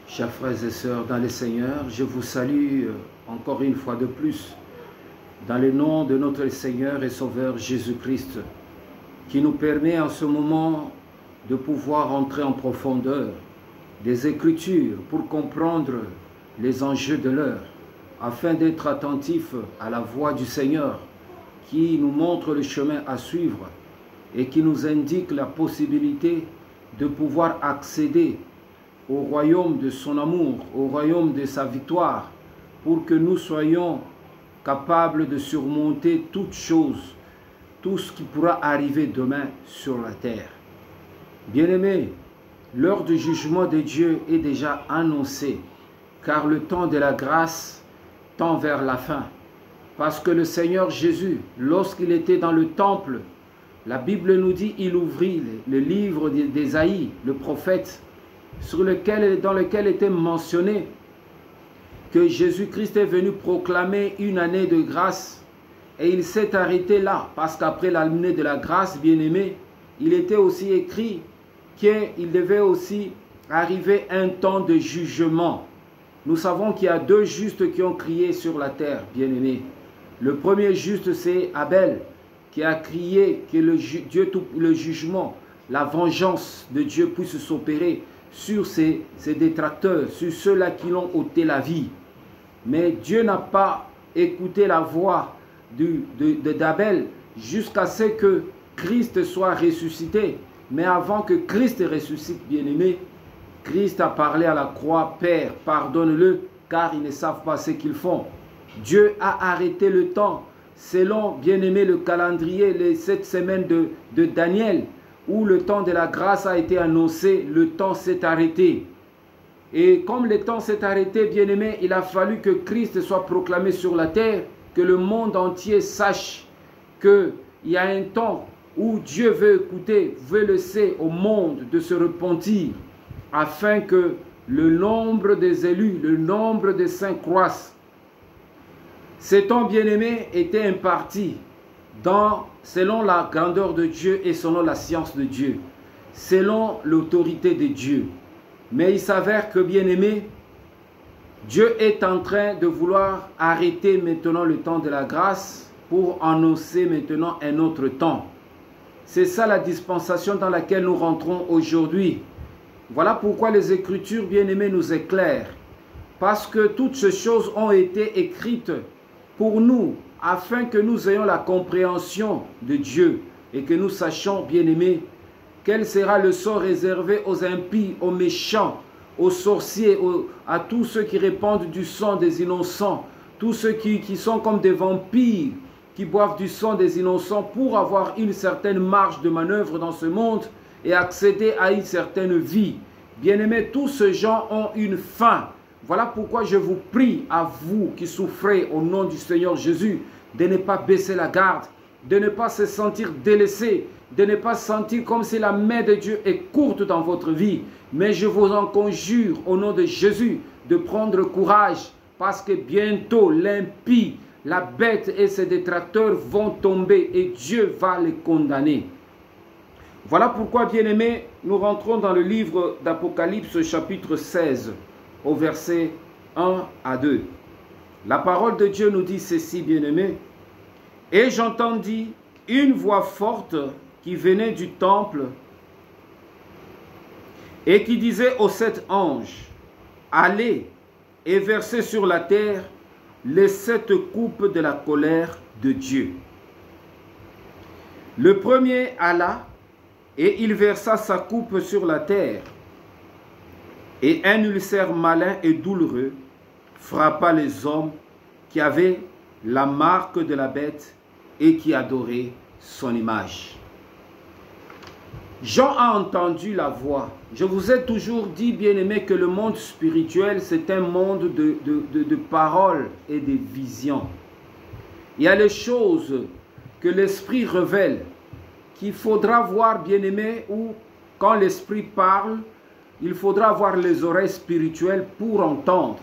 Chers frères et sœurs dans le Seigneur, je vous salue encore une fois de plus dans le nom de notre Seigneur et Sauveur Jésus-Christ, qui nous permet en ce moment de pouvoir entrer en profondeur des Écritures pour comprendre les enjeux de l'heure, afin d'être attentifs à la voix du Seigneur qui nous montre le chemin à suivre et qui nous indique la possibilité de pouvoir accéder au royaume de son amour, au royaume de sa victoire, pour que nous soyons capables de surmonter toutes choses, tout ce qui pourra arriver demain sur la terre. Bien-aimés, l'heure du jugement de Dieu est déjà annoncée, car le temps de la grâce tend vers la fin. Parce que le Seigneur Jésus, lorsqu'il était dans le temple, la Bible nous dit, il ouvrit le livre d'Ésaïe, le prophète, dans lequel était mentionné que Jésus-Christ est venu proclamer une année de grâce, et il s'est arrêté là, parce qu'après l'année de la grâce, bien-aimé, il était aussi écrit qu'il devait aussi arriver un temps de jugement. Nous savons qu'il y a deux justes qui ont crié sur la terre, bien-aimés. Le premier juste, c'est Abel, qui a crié que le jugement, la vengeance de Dieu puisse s'opérer sur ses détracteurs, sur ceux-là qui l'ont ôté la vie. Mais Dieu n'a pas écouté la voix d'Abel jusqu'à ce que Christ soit ressuscité. Mais avant que Christ ressuscite, bien-aimé, Christ a parlé à la croix, Père, pardonne-le, car ils ne savent pas ce qu'ils font. Dieu a arrêté le temps, selon, bien-aimé, le calendrier, les 7 semaines de Daniel, où le temps de la grâce a été annoncé, le temps s'est arrêté. Et comme le temps s'est arrêté, bien-aimé, il a fallu que Christ soit proclamé sur la terre, que le monde entier sache qu'il y a un temps où Dieu veut écouter, veut laisser au monde de se repentir, afin que le nombre des élus, le nombre des saints croisse. Ce temps, bien-aimé, était imparti selon la grandeur de Dieu et selon la science de Dieu, selon l'autorité de Dieu. Mais il s'avère que, bien-aimé, Dieu est en train de vouloir arrêter maintenant le temps de la grâce pour annoncer maintenant un autre temps. C'est ça la dispensation dans laquelle nous rentrons aujourd'hui. Voilà pourquoi les Écritures, bien-aimées, nous éclairent. Parce que toutes ces choses ont été écrites pour nous, afin que nous ayons la compréhension de Dieu et que nous sachions, bien-aimés, quel sera le sort réservé aux impies, aux méchants, aux sorciers, à tous ceux qui répandent du sang des innocents, tous ceux qui sont comme des vampires, qui boivent du sang des innocents pour avoir une certaine marge de manœuvre dans ce monde et accéder à une certaine vie. Bien-aimés, tous ces gens ont une fin. Voilà pourquoi je vous prie, à vous qui souffrez au nom du Seigneur Jésus, de ne pas baisser la garde, de ne pas se sentir délaissé, de ne pas sentir comme si la main de Dieu est courte dans votre vie. Mais je vous en conjure au nom de Jésus de prendre courage, parce que bientôt l'impie, la bête et ses détracteurs vont tomber et Dieu va les condamner. Voilà pourquoi, bien-aimés, nous rentrons dans le livre d'Apocalypse chapitre 16. Au verset 1 à 2. La parole de Dieu nous dit ceci, bien-aimés. Et j'entendis une voix forte qui venait du temple et qui disait aux 7 anges, allez et versez sur la terre les 7 coupes de la colère de Dieu. Le premier alla et il versa sa coupe sur la terre. Et un ulcère malin et douloureux frappa les hommes qui avaient la marque de la bête et qui adoraient son image. Jean a entendu la voix. Je vous ai toujours dit, bien-aimés, que le monde spirituel, c'est un monde de paroles et de visions. Il y a les choses que l'Esprit révèle, qu'il faudra voir, bien-aimés, où quand l'Esprit parle, il faudra avoir les oreilles spirituelles pour entendre.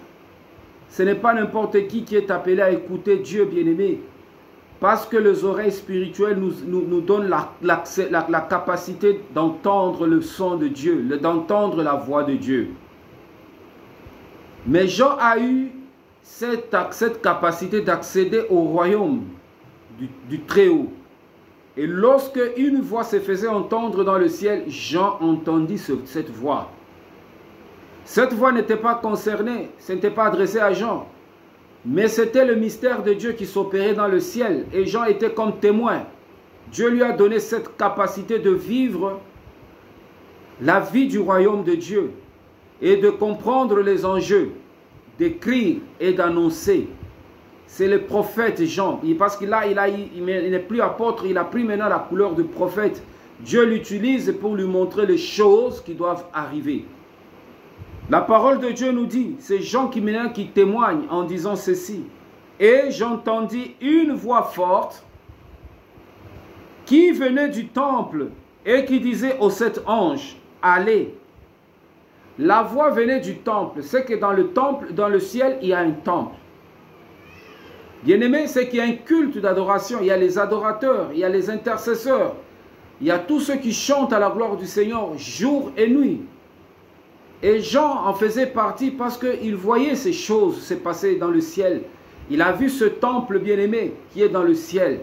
Ce n'est pas n'importe qui est appelé à écouter Dieu, bien-aimé. Parce que les oreilles spirituelles nous donnent la capacité d'entendre le son de Dieu, d'entendre la voix de Dieu. Mais Jean a eu cette capacité d'accéder au royaume du Très-Haut. Et lorsque une voix se faisait entendre dans le ciel, Jean entendit cette voix. Cette voix n'était pas concernée, ce n'était pas adressé à Jean. Mais c'était le mystère de Dieu qui s'opérait dans le ciel. Et Jean était comme témoin. Dieu lui a donné cette capacité de vivre la vie du royaume de Dieu et de comprendre les enjeux, d'écrire et d'annoncer. C'est le prophète Jean. Parce qu'il n'est plus apôtre, il a pris maintenant la couleur de prophète. Dieu l'utilise pour lui montrer les choses qui doivent arriver. La parole de Dieu nous dit, c'est Jean qui témoigne en disant ceci. Et j'entendis une voix forte qui venait du temple et qui disait aux 7 anges, allez. La voix venait du temple. C'est que dans le temple, dans le ciel, il y a un temple. Bien-aimé, c'est qu'il y a un culte d'adoration. Il y a les adorateurs, il y a les intercesseurs. Il y a tous ceux qui chantent à la gloire du Seigneur jour et nuit. Et Jean en faisait partie parce qu'il voyait ces choses se passer dans le ciel. Il a vu ce temple bien-aimé qui est dans le ciel.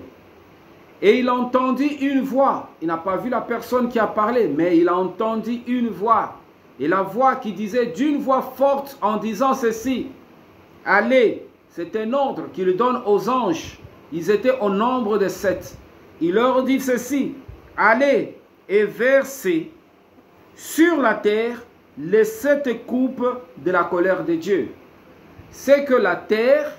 Et il entendit une voix. Il n'a pas vu la personne qui a parlé, mais il a entendu une voix. Et la voix qui disait d'une voix forte en disant ceci. Allez, c'est un ordre qu'il donne aux anges. Ils étaient au nombre de 7. Il leur dit ceci. Allez et versez sur la terre les 7 coupes de la colère de Dieu. C'est que la terre,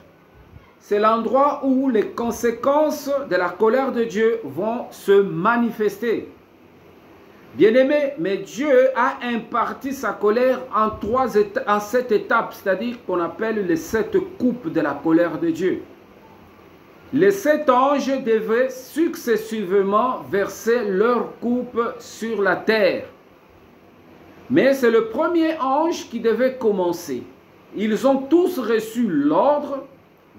c'est l'endroit où les conséquences de la colère de Dieu vont se manifester. Bien-aimé, mais Dieu a imparti sa colère en 7 étapes, c'est-à-dire qu'on appelle les 7 coupes de la colère de Dieu. Les 7 anges devaient successivement verser leur coupe sur la terre. Mais c'est le premier ange qui devait commencer. Ils ont tous reçu l'ordre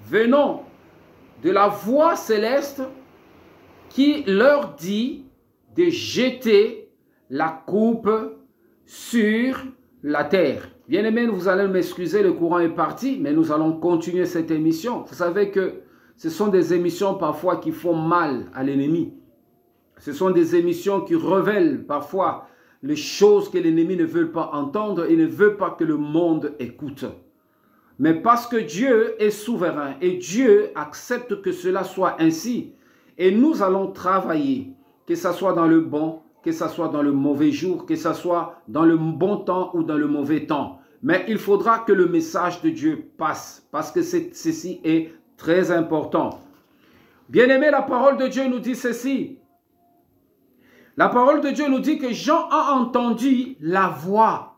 venant de la voix céleste qui leur dit de jeter la coupe sur la terre. Bien-aimés, vous allez m'excuser, le courant est parti, mais nous allons continuer cette émission. Vous savez que ce sont des émissions parfois qui font mal à l'ennemi. Ce sont des émissions qui révèlent parfois les choses que l'ennemi ne veut pas entendre et ne veut pas que le monde écoute. Mais parce que Dieu est souverain et Dieu accepte que cela soit ainsi, et nous allons travailler, que ce soit dans le bon, que ce soit dans le mauvais jour, que ce soit dans le bon temps ou dans le mauvais temps. Mais il faudra que le message de Dieu passe, parce que ceci est très important. Bien-aimé, la parole de Dieu nous dit ceci. La parole de Dieu nous dit que Jean a entendu la voix.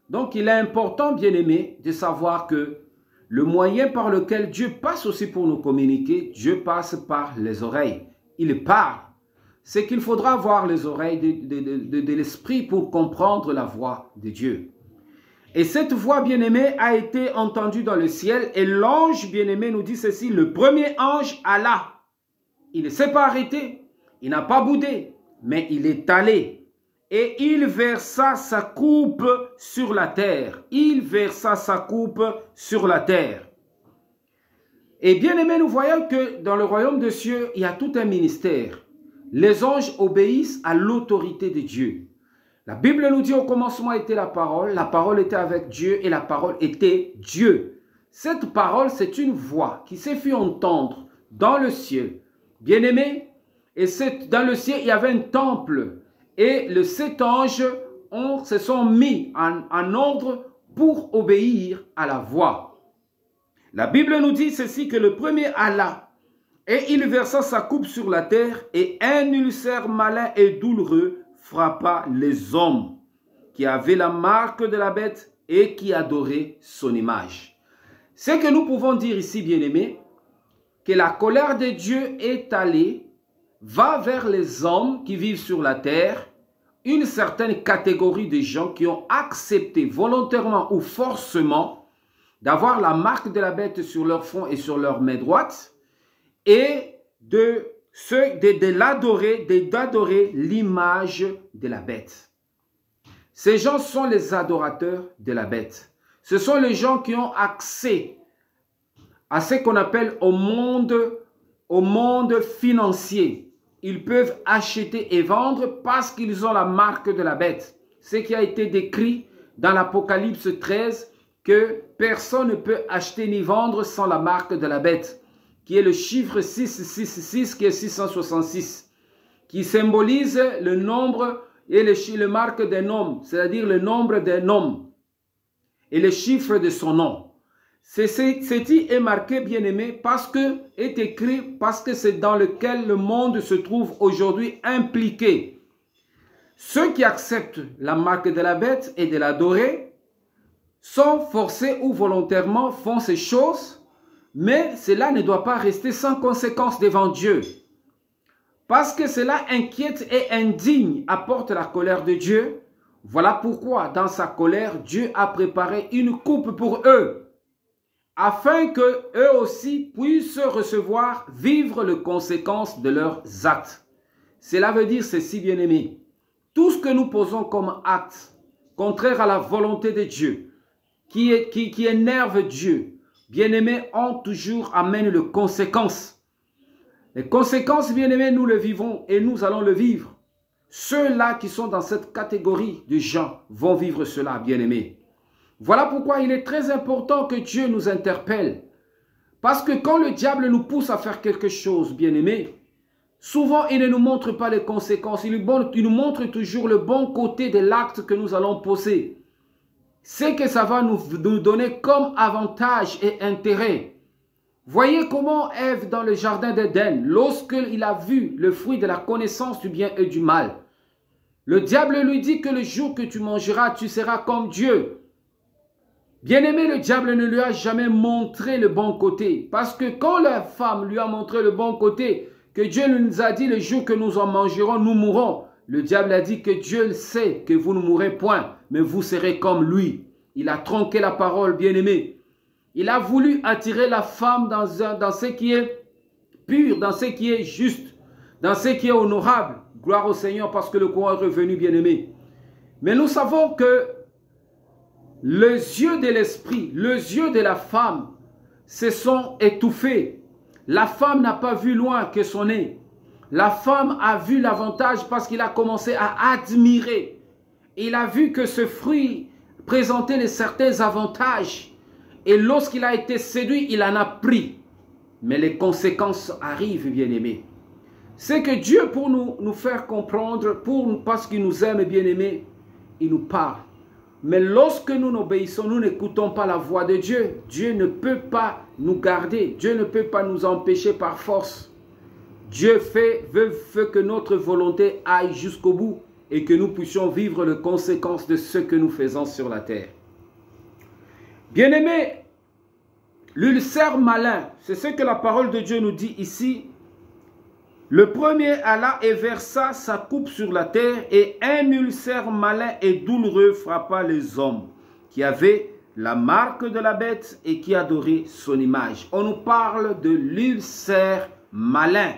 Donc il est important, bien-aimé, de savoir que le moyen par lequel Dieu passe aussi pour nous communiquer, Dieu passe par les oreilles. Il parle. C'est qu'il faudra avoir les oreilles de l'esprit pour comprendre la voix de Dieu. Et cette voix, bien-aimée, a été entendue dans le ciel. Et l'ange, bien-aimé, nous dit ceci. Le premier ange alla. Il ne s'est pas arrêté. Il n'a pas boudé. Mais il est allé. Et il versa sa coupe sur la terre. Il versa sa coupe sur la terre. Et bien-aimé, nous voyons que dans le royaume des cieux, il y a tout un ministère. Les anges obéissent à l'autorité de Dieu. La Bible nous dit au commencement était la parole était avec Dieu et la parole était Dieu. Cette parole, c'est une voix qui s'est fait entendre dans le ciel. Bien-aimé, et dans le ciel, il y avait un temple et les 7 anges se sont mis en ordre pour obéir à la voix. La Bible nous dit ceci, que le premier alla et il versa sa coupe sur la terre et un ulcère malin et douloureux frappa les hommes qui avaient la marque de la bête et qui adoraient son image. C'est que nous pouvons dire ici, bien-aimés, que la colère de Dieu est allée, va vers les hommes qui vivent sur la terre, une certaine catégorie de gens qui ont accepté volontairement ou forcément d'avoir la marque de la bête sur leur front et sur leur main droite et d'adorer l'image de la bête. Ces gens sont les adorateurs de la bête. Ce sont les gens qui ont accès à ce qu'on appelle au monde financier. Ils peuvent acheter et vendre parce qu'ils ont la marque de la bête. Ce qui a été décrit dans l'Apocalypse 13, que personne ne peut acheter ni vendre sans la marque de la bête, qui est le chiffre 666, qui est 666, qui symbolise le nombre et le marque d'un homme, c'est-à-dire le nombre d'un homme et le chiffre de son nom. Ceci est marqué, bien-aimé, parce que est écrit, parce que c'est dans lequel le monde se trouve aujourd'hui impliqué. Ceux qui acceptent la marque de la bête et de l'adorer sont forcés ou volontairement font ces choses, mais cela ne doit pas rester sans conséquence devant Dieu. Parce que cela inquiète et indigne, apporte la colère de Dieu. Voilà pourquoi, dans sa colère, Dieu a préparé une coupe pour eux, afin que eux aussi puissent recevoir, vivre les conséquences de leurs actes. Cela veut dire ceci, bien-aimés. Tout ce que nous posons comme acte, contraire à la volonté de Dieu, qui énerve Dieu, bien-aimés, amènent les conséquences. Les conséquences, bien-aimés, nous le vivons et nous allons le vivre. Ceux-là qui sont dans cette catégorie de gens vont vivre cela, bien-aimés. Voilà pourquoi il est très important que Dieu nous interpelle. Parce que quand le diable nous pousse à faire quelque chose, bien-aimés, souvent il ne nous montre pas les conséquences. Il nous montre toujours le bon côté de l'acte que nous allons poser. C'est que ça va nous donner comme avantage et intérêt. Voyez comment Ève dans le jardin d'Éden, lorsqu'il a vu le fruit de la connaissance du bien et du mal, le diable lui dit que le jour que tu mangeras, tu seras comme Dieu. Bien-aimé, le diable ne lui a jamais montré le bon côté. Parce que quand la femme lui a montré le bon côté, que Dieu nous a dit le jour que nous en mangerons, nous mourrons. Le diable a dit que Dieu sait que vous ne mourrez point, mais vous serez comme lui. Il a tronqué la parole, bien-aimé. Il a voulu attirer la femme dans ce qui est pur, dans ce qui est juste, dans ce qui est honorable. Gloire au Seigneur parce que le courant est revenu, bien-aimé. Mais nous savons que les yeux de l'esprit, les yeux de la femme se sont étouffés. La femme n'a pas vu loin que son nez. La femme a vu l'avantage parce qu'il a commencé à admirer. Il a vu que ce fruit présentait certains avantages. Et lorsqu'il a été séduit, il en a pris. Mais les conséquences arrivent, bien-aimés. C'est que Dieu, pour nous faire comprendre, parce qu'il nous aime, bien-aimés, il nous parle. Mais lorsque nous n'obéissons, nous n'écoutons pas la voix de Dieu. Dieu ne peut pas nous garder. Dieu ne peut pas nous empêcher par force. Dieu veut que notre volonté aille jusqu'au bout et que nous puissions vivre les conséquences de ce que nous faisons sur la terre. Bien-aimés, l'ulcère malin, c'est ce que la parole de Dieu nous dit ici. Le premier alla et versa sa coupe sur la terre, et un ulcère malin et douloureux frappa les hommes qui avaient la marque de la bête et qui adoraient son image. On nous parle de l'ulcère malin.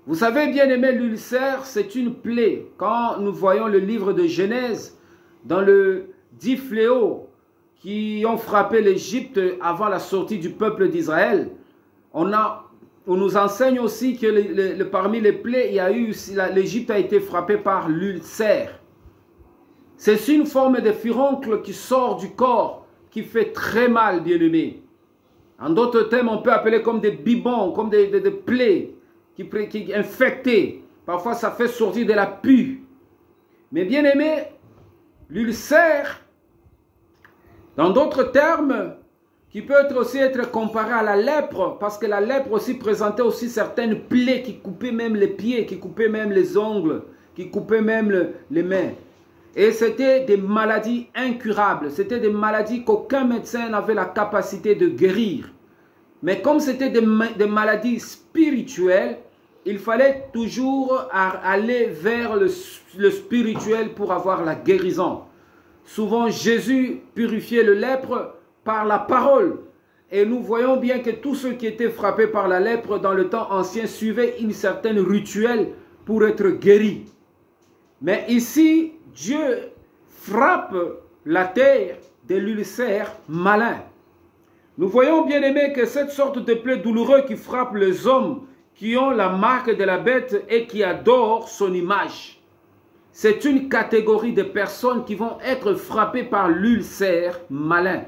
Vous savez, bien aimé, l'ulcère, c'est une plaie. Quand nous voyons le livre de Genèse, dans le 10 fléaux qui ont frappé l'Égypte avant la sortie du peuple d'Israël, on nous enseigne aussi que parmi les plaies, l'Égypte a été frappée par l'ulcère. C'est une forme de furoncle qui sort du corps, qui fait très mal, bien-aimé. En d'autres termes, on peut appeler comme des bibons, comme des plaies qui infectées. Parfois, ça fait sortir de la pus. Mais bien-aimé, l'ulcère, dans d'autres termes, qui peut aussi être comparé à la lèpre, parce que la lèpre aussi présentait aussi certaines plaies qui coupaient même les pieds, qui coupaient même les ongles, qui coupaient même les mains. Et c'était des maladies incurables, c'était des maladies qu'aucun médecin n'avait la capacité de guérir. Mais comme c'était des maladies spirituelles, il fallait toujours aller vers le spirituel pour avoir la guérison. Souvent, Jésus purifiait le lèpre par la parole. Et nous voyons bien que tous ceux qui étaient frappés par la lèpre dans le temps ancien suivaient une certaine rituel pour être guéris. Mais ici, Dieu frappe la terre de l'ulcère malin. Nous voyons, bien aimés, que cette sorte de plaie douloureuse qui frappe les hommes qui ont la marque de la bête et qui adorent son image, c'est une catégorie de personnes qui vont être frappées par l'ulcère malin.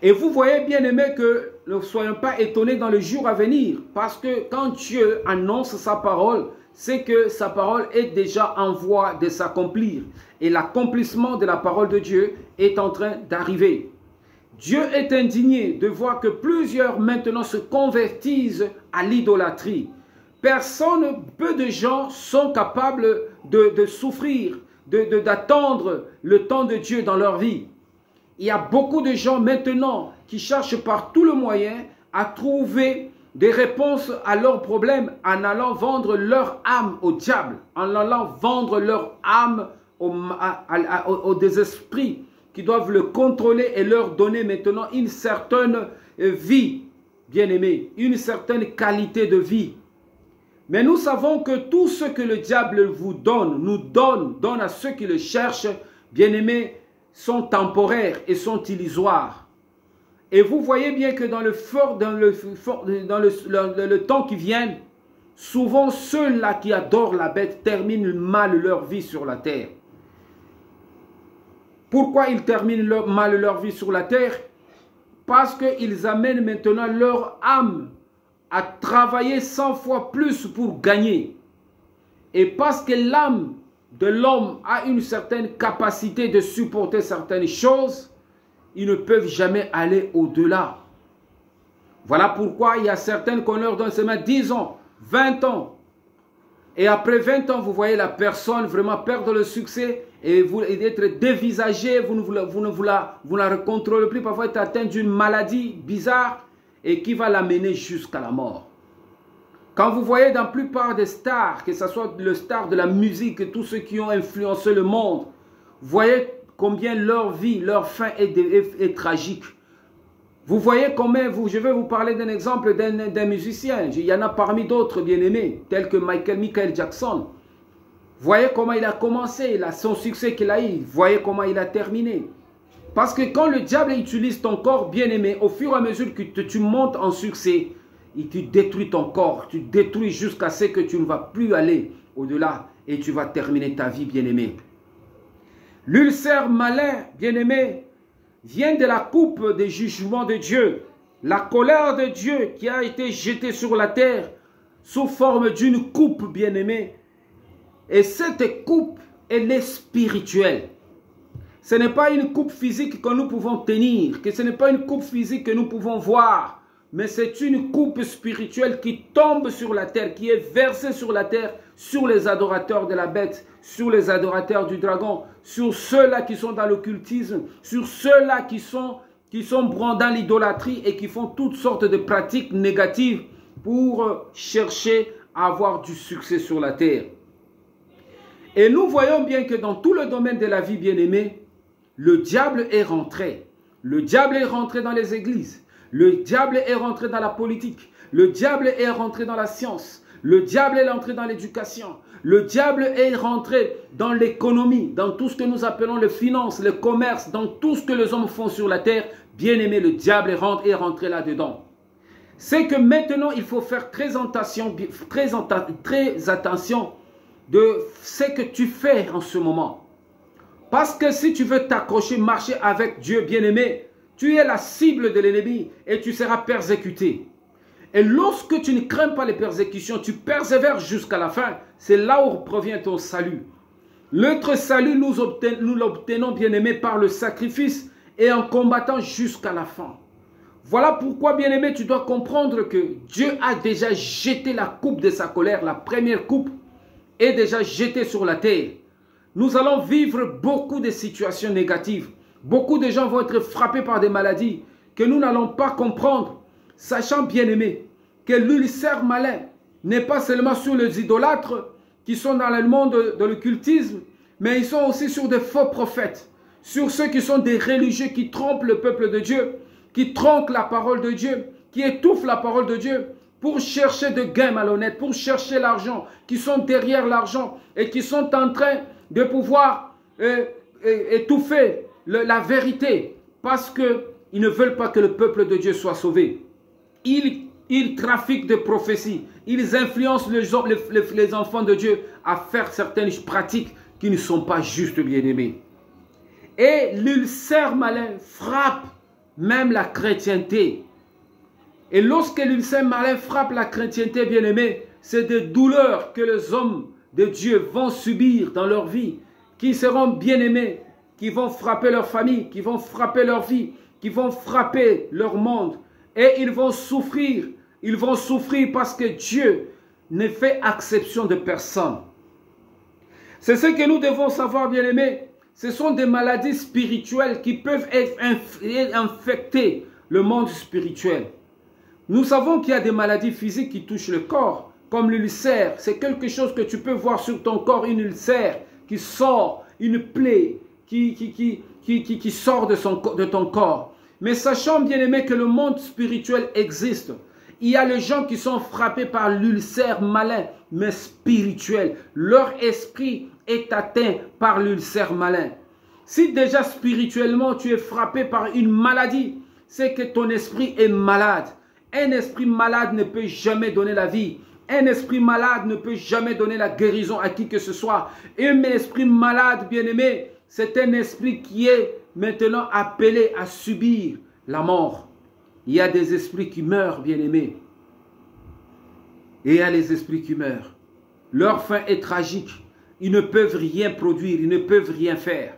Et vous voyez, bien aimés, que ne soyons pas étonnés dans le jour à venir, parce que quand Dieu annonce sa parole, c'est que sa parole est déjà en voie de s'accomplir. Et l'accomplissement de la parole de Dieu est en train d'arriver. Dieu est indigné de voir que plusieurs maintenant se convertissent à l'idolâtrie. Peu de gens sont capables de souffrir, d'attendre le temps de Dieu dans leur vie. Il y a beaucoup de gens maintenant qui cherchent par tout le moyen à trouver des réponses à leurs problèmes en allant vendre leur âme au diable, en allant vendre leur âme aux esprits qui doivent le contrôler et leur donner maintenant une certaine vie, bien-aimée, une certaine qualité de vie. Mais nous savons que tout ce que le diable vous donne, donne à ceux qui le cherchent, bien-aimés, sont temporaires et sont illusoires. Et vous voyez bien que dans le temps qui vient, souvent ceux-là qui adorent la bête terminent mal leur vie sur la terre. Pourquoi ils terminent mal leur vie sur la terre? Parce qu'ils amènent maintenant leur âme à travailler 100 fois plus pour gagner. Et parce que l'âme de l'homme a une certaine capacité de supporter certaines choses, ils ne peuvent jamais aller au-delà. Voilà pourquoi il y a certaines qu'on leur donne seulement 10 ans, 20 ans. Et après 20 ans, vous voyez la personne vraiment perdre le succès et être dévisagée, vous ne la contrôlez plus, parfois être atteint d'une maladie bizarre et qui va l'amener jusqu'à la mort. Quand vous voyez dans la plupart des stars, que ce soit le star de la musique, tous ceux qui ont influencé le monde, vous voyez combien leur vie, leur fin est tragique. Vous voyez combien, je vais vous parler d'un exemple d'un musicien, il y en a parmi d'autres bien-aimés, tels que Michael Jackson. Voyez comment il a commencé, son succès qu'il a eu, voyez comment il a terminé. Parce que quand le diable utilise ton corps bien-aimé, au fur et à mesure que tu montes en succès, tu détruis ton corps, tu détruis jusqu'à ce que tu ne vas plus aller au-delà et tu vas terminer ta vie bien-aimé. L'ulcère malin, bien-aimé, vient de la coupe des jugements de Dieu. La colère de Dieu qui a été jetée sur la terre sous forme d'une coupe, bien-aimé. Et cette coupe, elle est spirituelle. Ce n'est pas une coupe physique que nous pouvons tenir, que ce n'est pas une coupe physique que nous pouvons voir, mais c'est une coupe spirituelle qui tombe sur la terre, qui est versée sur la terre, sur les adorateurs de la bête, sur les adorateurs du dragon, sur ceux-là qui sont dans l'occultisme, sur ceux-là qui sont dans l'idolâtrie et qui font toutes sortes de pratiques négatives pour chercher à avoir du succès sur la terre. Et nous voyons bien que dans tout le domaine de la vie bien-aimée, le diable est rentré. Le diable est rentré dans les églises. Le diable est rentré dans la politique. Le diable est rentré dans la science. Le diable est rentré dans l'éducation. Le diable est rentré dans l'économie, dans tout ce que nous appelons les finances, le commerce, dans tout ce que les hommes font sur la terre. Bien aimé, le diable est rentré là-dedans. C'est que maintenant, il faut faire très attention de ce que tu fais en ce moment. Parce que si tu veux t'accrocher, marcher avec Dieu bien-aimé, tu es la cible de l'ennemi et tu seras persécuté. Et lorsque tu ne crains pas les persécutions, tu persévères jusqu'à la fin, c'est là où provient ton salut. Notre salut, nous l'obtenons bien-aimé par le sacrifice et en combattant jusqu'à la fin. Voilà pourquoi, bien-aimé, tu dois comprendre que Dieu a déjà jeté la coupe de sa colère, la première coupe est déjà jetée sur la terre. Nous allons vivre beaucoup de situations négatives. Beaucoup de gens vont être frappés par des maladies que nous n'allons pas comprendre, sachant bien aimé que l'ulcère malin n'est pas seulement sur les idolâtres qui sont dans le monde de l'occultisme, mais ils sont aussi sur des faux prophètes, sur ceux qui sont des religieux qui trompent le peuple de Dieu, qui tronquent la parole de Dieu, qui étouffent la parole de Dieu pour chercher de gains malhonnêtes, pour chercher l'argent, qui sont derrière l'argent et qui sont en train de pouvoir étouffer la vérité parce qu'ils ne veulent pas que le peuple de Dieu soit sauvé. Ils trafiquent de prophéties. Ils influencent les enfants de Dieu à faire certaines pratiques qui ne sont pas justes, bien-aimés. Et l'ulcère malin frappe même la chrétienté. Et lorsque l'ulcère malin frappe la chrétienté, bien-aimés, c'est des douleurs que les hommes de Dieu vont subir dans leur vie, qui seront bien-aimés, qui vont frapper leur famille, qui vont frapper leur vie, qui vont frapper leur monde. Et ils vont souffrir parce que Dieu ne fait exception de personne. C'est ce que nous devons savoir, bien-aimés. Ce sont des maladies spirituelles qui peuvent infecter le monde spirituel. Nous savons qu'il y a des maladies physiques qui touchent le corps, comme l'ulcère. C'est quelque chose que tu peux voir sur ton corps, une ulcère qui sort, une plaie qui sort de ton corps. Mais sachant, bien-aimés, que le monde spirituel existe. Il y a les gens qui sont frappés par l'ulcère malin, mais spirituel. Leur esprit est atteint par l'ulcère malin. Si déjà spirituellement tu es frappé par une maladie, c'est que ton esprit est malade. Un esprit malade ne peut jamais donner la vie. Un esprit malade ne peut jamais donner la guérison à qui que ce soit. Un esprit malade, bien-aimé, c'est un esprit qui est maintenant appelé à subir la mort. Il y a des esprits qui meurent, bien-aimés. Et il y a les esprits qui meurent. Leur fin est tragique. Ils ne peuvent rien produire, ils ne peuvent rien faire.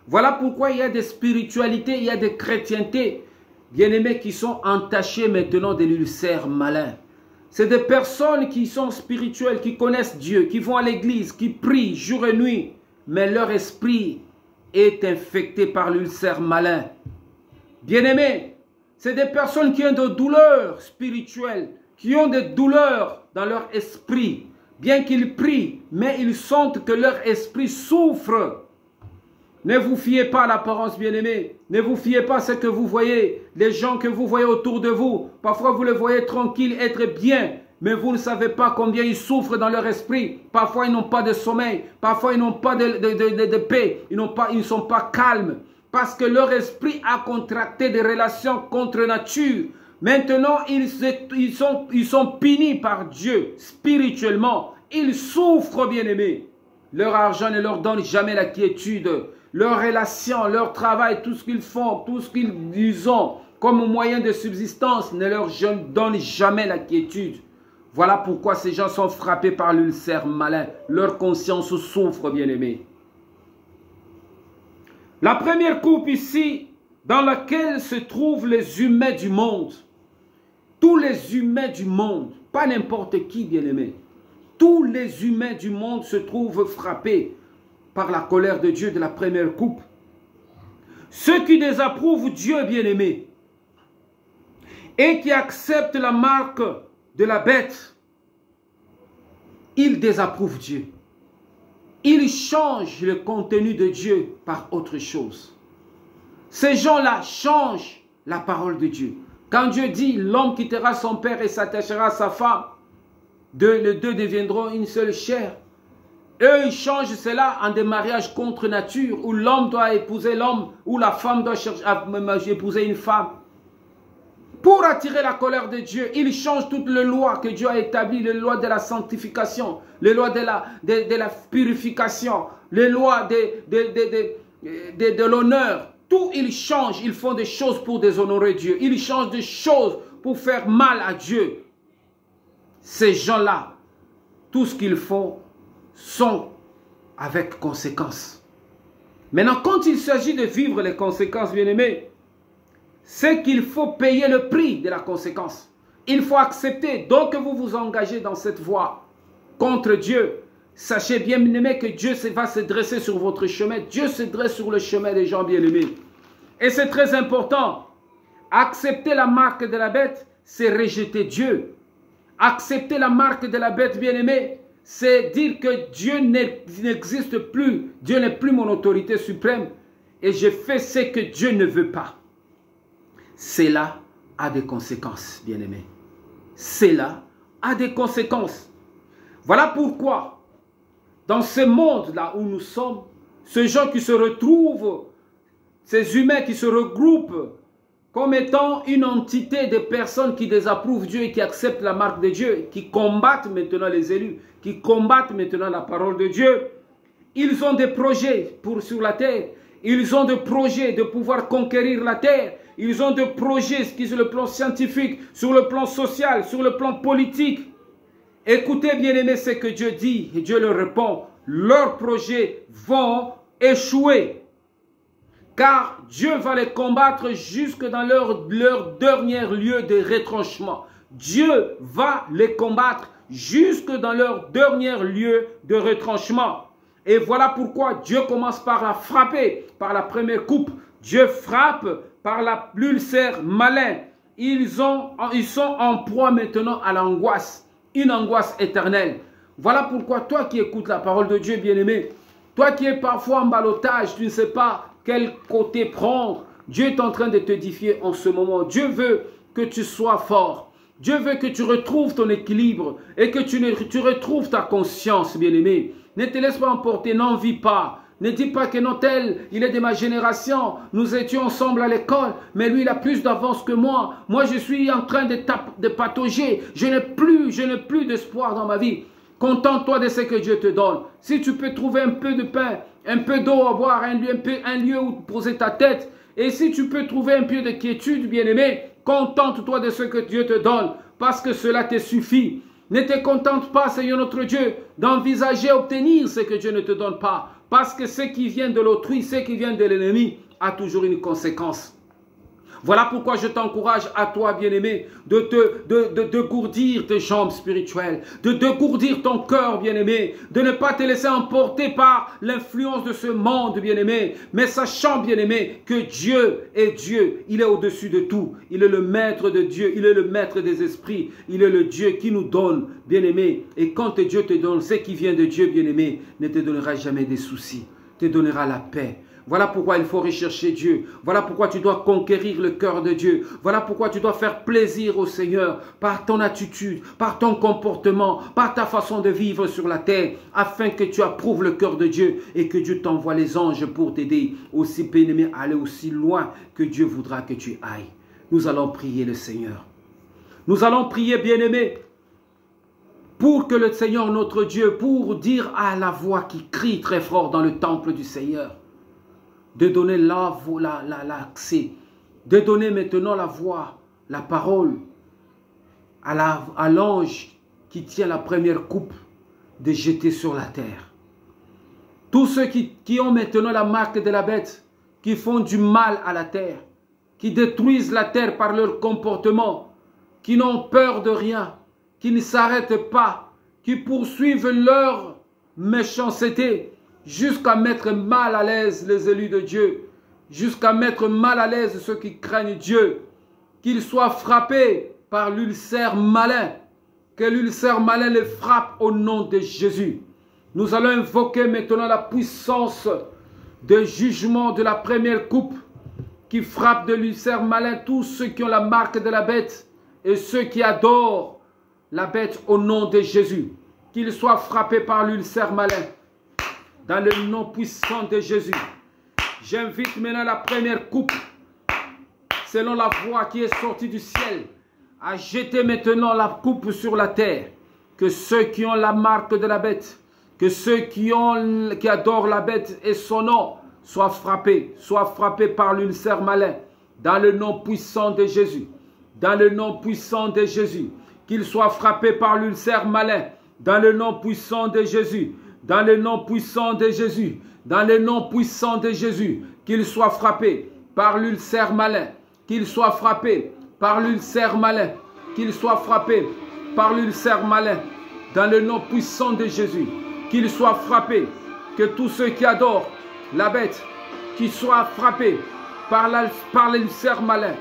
Voilà pourquoi il y a des spiritualités, il y a des chrétientés, bien-aimés, qui sont entachées maintenant de l'ulcère malin. C'est des personnes qui sont spirituelles, qui connaissent Dieu, qui vont à l'église, qui prient jour et nuit, mais leur esprit est infecté par l'ulcère malin. Bien-aimés, c'est des personnes qui ont des douleurs spirituelles, qui ont des douleurs dans leur esprit. Bien qu'ils prient, mais ils sentent que leur esprit souffre. Ne vous fiez pas à l'apparence, bien-aimés. Ne vous fiez pas à ce que vous voyez. Les gens que vous voyez autour de vous, parfois vous les voyez tranquilles, être bien, mais vous ne savez pas combien ils souffrent dans leur esprit. Parfois ils n'ont pas de sommeil, parfois ils n'ont pas de paix, ils ne sont pas calmes, parce que leur esprit a contracté des relations contre nature. Maintenant, ils sont punis par Dieu spirituellement. Ils souffrent, bien-aimés. Leur argent ne leur donne jamais la quiétude. Leurs relations, leur travail, tout ce qu'ils font, tout ce qu'ils ont comme moyen de subsistance ne leur donne jamais la quiétude. Voilà pourquoi ces gens sont frappés par l'ulcère malin. Leur conscience souffre, bien-aimés. La première coupe ici, dans laquelle se trouvent les humains du monde. Tous les humains du monde, pas n'importe qui, bien-aimés. Tous les humains du monde se trouvent frappés par la colère de Dieu de la première coupe. Ceux qui désapprouvent Dieu, bien-aimé, et qui acceptent la marque de la bête, ils désapprouvent Dieu. Ils changent le contenu de Dieu par autre chose. Ces gens-là changent la parole de Dieu. Quand Dieu dit, l'homme quittera son père et s'attachera à sa femme, les deux deviendront une seule chair. Eux, ils changent cela en des mariages contre nature, où l'homme doit épouser l'homme, où la femme doit épouser une femme. Pour attirer la colère de Dieu, ils changent toutes les lois que Dieu a établies, les lois de la sanctification, les lois de la purification, les lois de l'honneur. Tout, ils changent, ils font des choses pour déshonorer Dieu. Ils changent des choses pour faire mal à Dieu. Ces gens-là, tout ce qu'ils font sont avec conséquences. Maintenant, quand il s'agit de vivre les conséquences, bien-aimés, c'est qu'il faut payer le prix de la conséquence. Il faut accepter. Donc, vous vous engagez dans cette voie contre Dieu. Sachez bien, bien-aimés, que Dieu va se dresser sur votre chemin. Dieu se dresse sur le chemin des gens bien-aimés. Et c'est très important. Accepter la marque de la bête, c'est rejeter Dieu. Accepter la marque de la bête, bien-aimé, c'est dire que Dieu n'existe plus. Dieu n'est plus mon autorité suprême. Et je fais ce que Dieu ne veut pas. Cela a des conséquences, bien-aimés. Cela a des conséquences. Voilà pourquoi, dans ce monde-là où nous sommes, ces gens qui se retrouvent ces humains qui se regroupent comme étant une entité de personnes qui désapprouvent Dieu et qui acceptent la marque de Dieu, qui combattent maintenant les élus, qui combattent maintenant la parole de Dieu. Ils ont des projets sur la terre. Ils ont des projets de pouvoir conquérir la terre. Ils ont des projets sur le plan scientifique, sur le plan social, sur le plan politique. Écoutez, bien-aimés, ce que Dieu dit, et Dieu leur répond. Leurs projets vont échouer. Car Dieu va les combattre jusque dans leur dernier lieu de retranchement. Dieu va les combattre jusque dans leur dernier lieu de retranchement. Et voilà pourquoi Dieu commence par la frapper, par la première coupe. Dieu frappe par l'ulcère malin. Ils sont en proie maintenant à l'angoisse, une angoisse éternelle. Voilà pourquoi toi qui écoutes la parole de Dieu, bien-aimé, toi qui es parfois en ballottage, tu ne sais pas quel côté prendre. Dieu est en train de t'édifier en ce moment. Dieu veut que tu sois fort. Dieu veut que tu retrouves ton équilibre et que tu retrouves ta conscience, bien-aimé. Ne te laisse pas emporter, n'en vis pas. Ne dis pas que non, tel, il est de ma génération. Nous étions ensemble à l'école, mais lui, il a plus d'avance que moi. Moi, je suis en train de patauger. Je n'ai plus d'espoir dans ma vie. Contente-toi de ce que Dieu te donne. Si tu peux trouver un peu de pain, un peu d'eau à boire, un lieu où poser ta tête, et si tu peux trouver un peu de quiétude, bien-aimé, contente-toi de ce que Dieu te donne, parce que cela te suffit. Ne te contente pas, Seigneur notre Dieu, d'envisager obtenir ce que Dieu ne te donne pas, parce que ce qui vient de l'autrui, ce qui vient de l'ennemi, a toujours une conséquence. Voilà pourquoi je t'encourage à toi, bien-aimé, de gourdir tes jambes spirituelles, de gourdir ton cœur, bien-aimé, de ne pas te laisser emporter par l'influence de ce monde, bien-aimé, mais sachant, bien-aimé, que Dieu est Dieu, il est au-dessus de tout, il est le maître de Dieu, il est le maître des esprits, il est le Dieu qui nous donne, bien-aimé, et quand Dieu te donne ce qui vient de Dieu, bien-aimé, ne te donnera jamais des soucis, te donnera la paix. Voilà pourquoi il faut rechercher Dieu. Voilà pourquoi tu dois conquérir le cœur de Dieu. Voilà pourquoi tu dois faire plaisir au Seigneur par ton attitude, par ton comportement, par ta façon de vivre sur la terre, afin que tu approuves le cœur de Dieu et que Dieu t'envoie les anges pour t'aider aussi, bien-aimé, à aller aussi loin que Dieu voudra que tu ailles. Nous allons prier le Seigneur. Nous allons prier, bien-aimé, pour que le Seigneur, notre Dieu, pour dire à la voix qui crie très fort dans le temple du Seigneur, de donner l'accès, de donner maintenant la voix, la parole à l'ange qui tient la première coupe, de jeter sur la terre. Tous ceux qui ont maintenant la marque de la bête, qui font du mal à la terre, qui détruisent la terre par leur comportement, qui n'ont peur de rien, qui ne s'arrêtent pas, qui poursuivent leur méchanceté, jusqu'à mettre mal à l'aise les élus de Dieu, jusqu'à mettre mal à l'aise ceux qui craignent Dieu, qu'ils soient frappés par l'ulcère malin, que l'ulcère malin les frappe au nom de Jésus. Nous allons invoquer maintenant la puissance de jugement de la première coupe qui frappe de l'ulcère malin tous ceux qui ont la marque de la bête et ceux qui adorent la bête au nom de Jésus. Qu'ils soient frappés par l'ulcère malin. Dans le nom puissant de Jésus, j'invite maintenant la première coupe, selon la voix qui est sortie du ciel, à jeter maintenant la coupe sur la terre. Que ceux qui ont la marque de la bête, que ceux qui adorent la bête et son nom, soient frappés par l'ulcère malin. Dans le nom puissant de Jésus, dans le nom puissant de Jésus, qu'ils soient frappés par l'ulcère malin. Dans le nom puissant de Jésus. Dans le nom puissant de Jésus, dans le nom puissant de Jésus, qu'il soit frappé par l'ulcère malin, qu'il soit frappé par l'ulcère malin, qu'il soit frappé par l'ulcère malin, dans le nom puissant de Jésus, qu'il soit frappé, que tous ceux qui adorent la bête, qu'ils soient frappés par l'ulcère malin,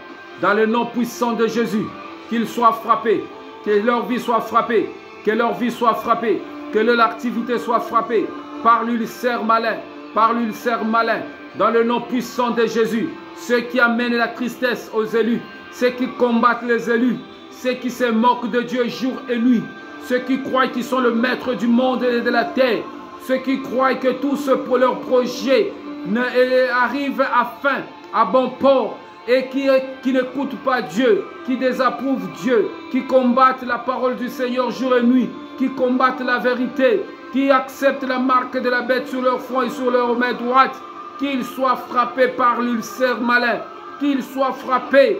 dans le nom puissant de Jésus, qu'ils soient frappés, que leur vie soit frappée, que leur vie soit frappée, que leur activité soit frappée par l'ulcère malin, dans le nom puissant de Jésus. Ceux qui amènent la tristesse aux élus, ceux qui combattent les élus, ceux qui se moquent de Dieu jour et nuit, ceux qui croient qu'ils sont le maître du monde et de la terre, ceux qui croient que tout ce pour leur projet arrive à fin à bon port et qui n'écoutent pas Dieu, qui désapprouvent Dieu, qui combattent la parole du Seigneur jour et nuit, qui combattent la vérité, qui acceptent la marque de la bête sur leur front et sur leur main droite, qu'ils soient frappés par l'ulcère malin, qu'ils soient frappés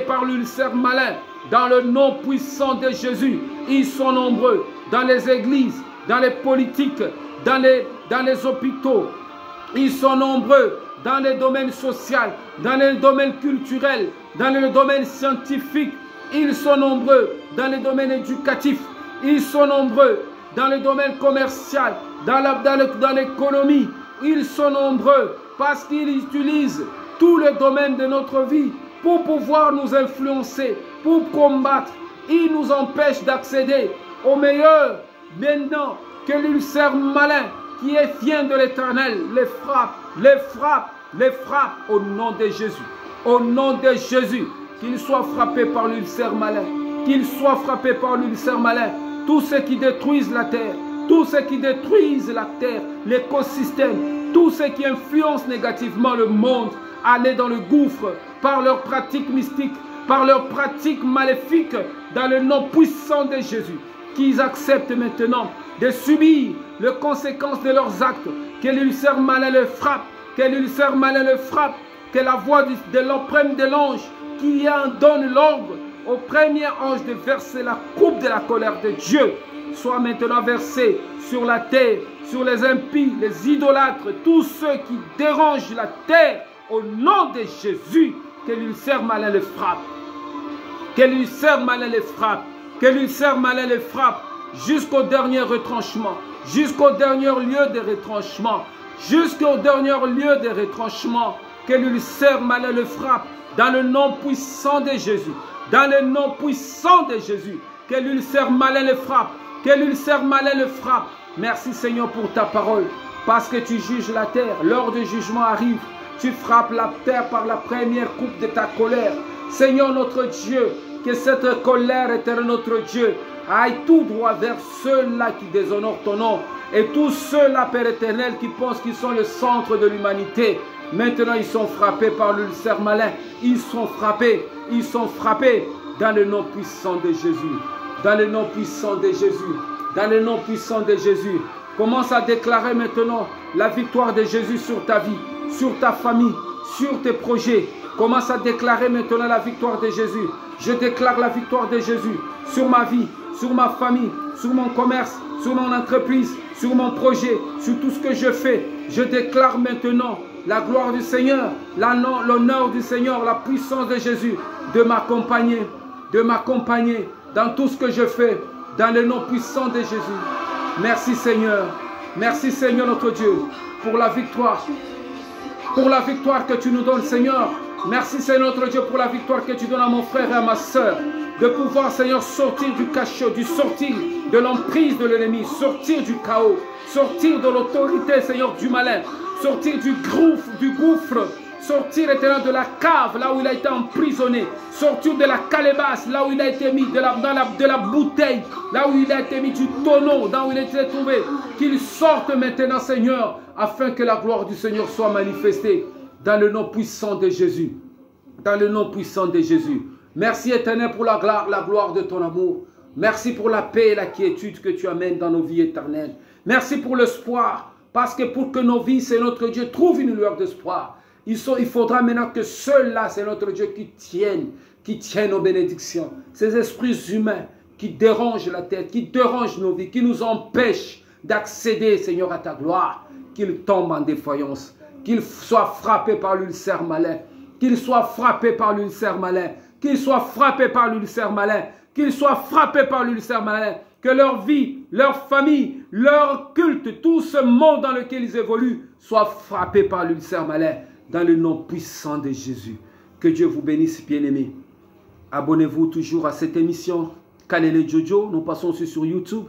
par l'ulcère malin, dans le nom puissant de Jésus. Ils sont nombreux dans les églises, dans les politiques, dans les hôpitaux. Ils sont nombreux dans les domaines sociaux, dans les domaines culturels, dans les domaines scientifiques. Ils sont nombreux dans les domaines éducatifs. Ils sont nombreux dans le domaine commercial, dans l'économie. Ils sont nombreux parce qu'ils utilisent tous les domaines de notre vie pour pouvoir nous influencer, pour combattre. Ils nous empêchent d'accéder au meilleur. Maintenant que l'ulcère malin qui vient de l'Éternel les frappe au nom de Jésus. Au nom de Jésus, qu'ils soient frappés par l'ulcère malin. Qu'ils soient frappés par l'ulcère malin. Tous ceux qui détruisent la terre, tous ceux qui détruisent la terre, l'écosystème, tous ceux qui influencent négativement le monde, aller dans le gouffre par leurs pratiques mystiques, par leurs pratiques maléfiques, dans le nom puissant de Jésus, qu'ils acceptent maintenant de subir les conséquences de leurs actes, que l'ulcère malin le frappe, que l'ulcère malin le frappe, que la voix de l'empreinte de l'ange qui en donne l'ordre au premier ange de verser la coupe de la colère de Dieu soit maintenant versée sur la terre, sur les impies, les idolâtres, tous ceux qui dérangent la terre, au nom de Jésus, que l'ulcère malin le frappe, que l'ulcère malin le frappe, que l'ulcère malin le frappe jusqu'au dernier retranchement, jusqu'au dernier lieu de retranchement, jusqu'au dernier lieu de retranchement, que l'ulcère malin le frappe dans le nom puissant de Jésus, dans le nom puissant de Jésus, que l'ulcère malin le frappe, que l'ulcère malin le frappe. Merci Seigneur pour ta parole, parce que tu juges la terre, l'heure du jugement arrive, tu frappes la terre par la première coupe de ta colère. Seigneur notre Dieu, que cette colère, éternel notre Dieu, aille tout droit vers ceux-là qui déshonorent ton nom, et tous ceux-là, Père éternel, qui pensent qu'ils sont le centre de l'humanité. Maintenant, ils sont frappés par l'ulcère malin. Ils sont frappés dans le nom puissant de Jésus. Dans le nom puissant de Jésus. Dans le nom puissant de Jésus. Commence à déclarer maintenant la victoire de Jésus sur ta vie, sur ta famille, sur tes projets. Commence à déclarer maintenant la victoire de Jésus. Je déclare la victoire de Jésus sur ma vie, sur ma famille, sur mon commerce, sur mon entreprise, sur mon projet, sur tout ce que je fais. Je déclare maintenant la gloire du Seigneur, l'honneur du Seigneur, la puissance de Jésus, de m'accompagner dans tout ce que je fais, dans le nom puissant de Jésus. Merci Seigneur notre Dieu, pour la victoire que tu nous donnes Seigneur. Merci Seigneur notre Dieu pour la victoire que tu donnes à mon frère et à ma soeur, de pouvoir Seigneur sortir du cachot, sortir de l'emprise de l'ennemi, sortir du chaos, sortir de l'autorité Seigneur du malin, sortir du gouffre, sortir éternel de la cave là où il a été emprisonné, sortir de la calebasse là où il a été mis, de la bouteille là où il a été mis, du tonneau là où il a été trouvé, qu'il sorte maintenant Seigneur, afin que la gloire du Seigneur soit manifestée dans le nom puissant de Jésus. Dans le nom puissant de Jésus. Merci éternel pour la gloire de ton amour. Merci pour la paix et la quiétude que tu amènes dans nos vies éternelles. Merci pour l'espoir, parce que pour que nos vies, c'est notre Dieu, trouvent une lueur d'espoir. Il faudra maintenant que ceux-là, c'est notre Dieu, qui tiennent aux bénédictions. Ces esprits humains qui dérangent la tête, qui dérangent nos vies, qui nous empêchent d'accéder, Seigneur, à ta gloire, qu'ils tombent en défaillance, qu'ils soient frappés par l'ulcère malin, qu'ils soient frappés par l'ulcère malin, qu'ils soient frappés par l'ulcère malin, qu'ils soient frappés par l'ulcère malin, que leur vie, leur famille, leur culte, tout ce monde dans lequel ils évoluent, soit frappé par l'ulcère malin, dans le nom puissant de Jésus. Que Dieu vous bénisse, bien-aimés. Abonnez-vous toujours à cette émission Kalele Jojo. Nous passons aussi sur YouTube.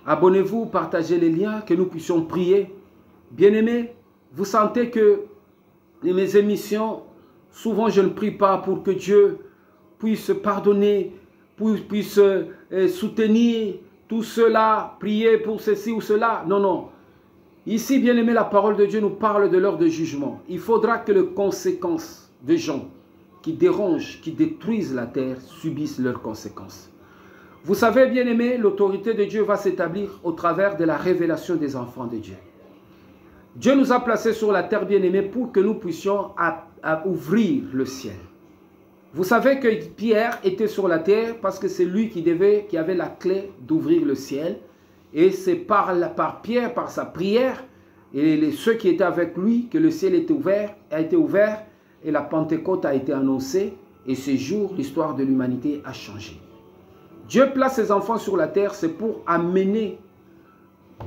Abonnez-vous, partagez les liens, que nous puissions prier. Bien-aimés, vous sentez que mes émissions, souvent je ne prie pas pour que Dieu puisse pardonner, puisse soutenir tout cela, prier pour ceci ou cela. Non, non. Ici, bien aimé, la parole de Dieu nous parle de l'heure de jugement. Il faudra que les conséquences des gens qui dérangent, qui détruisent la terre, subissent leurs conséquences. Vous savez, bien aimé, l'autorité de Dieu va s'établir au travers de la révélation des enfants de Dieu. Dieu nous a placés sur la terre, bien aimé, pour que nous puissions ouvrir le ciel. Vous savez que Pierre était sur la terre parce que c'est lui qui avait la clé d'ouvrir le ciel. Et c'est par Pierre, par sa prière, et ceux qui étaient avec lui, que le ciel a été ouvert, et la Pentecôte a été annoncée, et ce jour, l'histoire de l'humanité a changé. Dieu place ses enfants sur la terre, c'est pour amener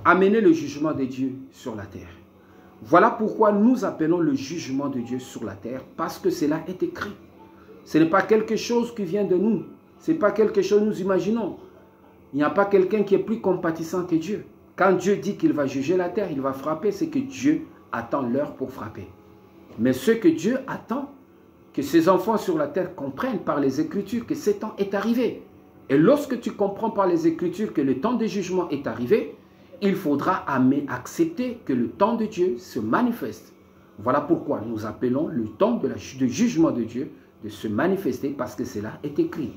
le jugement de Dieu sur la terre. Voilà pourquoi nous appelons le jugement de Dieu sur la terre, parce que cela est écrit. Ce n'est pas quelque chose qui vient de nous, ce n'est pas quelque chose que nous imaginons. Il n'y a pas quelqu'un qui est plus compatissant que Dieu. Quand Dieu dit qu'il va juger la terre, il va frapper, c'est que Dieu attend l'heure pour frapper. Mais ce que Dieu attend, que ses enfants sur la terre comprennent par les Écritures que ce temps est arrivé. Et lorsque tu comprends par les Écritures que le temps de jugement est arrivé, il faudra accepter que le temps de Dieu se manifeste. Voilà pourquoi nous appelons le temps de jugement de Dieu de se manifester, parce que cela est écrit.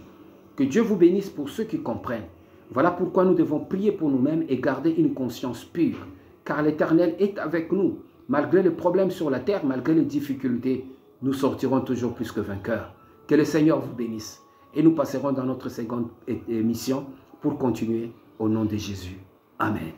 Que Dieu vous bénisse pour ceux qui comprennent. Voilà pourquoi nous devons prier pour nous-mêmes et garder une conscience pure, car l'Éternel est avec nous. Malgré les problèmes sur la terre, malgré les difficultés, nous sortirons toujours plus que vainqueurs. Que le Seigneur vous bénisse. Et nous passerons dans notre seconde émission pour continuer au nom de Jésus. Amen.